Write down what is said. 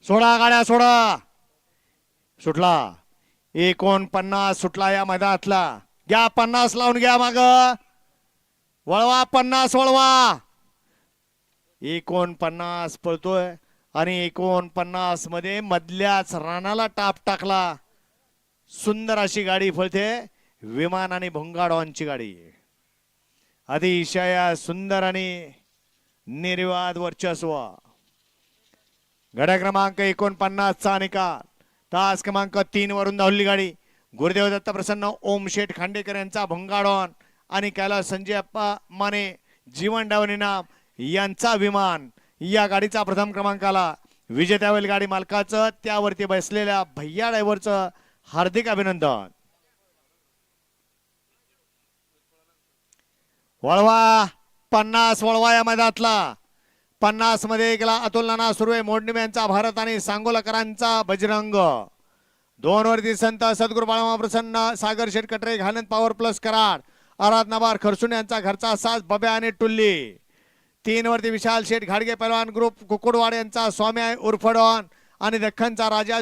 सोडा गाड्या सोडा. सुटला 49 सुटला या मैदानातला. घ्या 50 लावून घ्या माग. वळवा 50 वळवा. 49 पळतोय आणि 49 मध्ये मधल्याच रानाला टाप टाकला. सुंदर अशी गाडी पळते. विमान आणि भोंगाडॉनची गाडी. अतिशय सुंदर आणि निर्वाद वर्चस्व. गड्या क्रमांक 49 चा निकाल. तास क्रमांक 3 वरून धावली गाडी. गुरुदेव दत्त प्रसन्न ओम शेठ खांडेकर यांचा भोंगाडॉन आणि कैलास संजय अप्पा माने जीवन डावण इनाम यांचा विमान या गाडीचा प्रथम क्रमांकाला. विजेत्यावरील गाडी मालकाचं त्यावरती बसलेल्या भैया ड्रायव्हरचं हार्दिक अभिनंदन. वळवा 50 वळवा या मैदानातला. 50 मध्ये गेला अतुल नाना सुर्वे मोडणीम यांचा भारत आणि सांगोलकरांचा बजरंग. 2 वरती संत सद्गुरू बाळामा प्रसन्न सागर शेठ कटरे घालत पॉवर प्लस कराड आराधनाबार खरसून यांचा घरचा साज बब्या आणि टुल्ली. 3 वरती विशाल शेठ घाडगे पहलवान ग्रुप कुकुडवाड यांचा स्वामी उर्फ डॉन आणि दख्खनचा राजा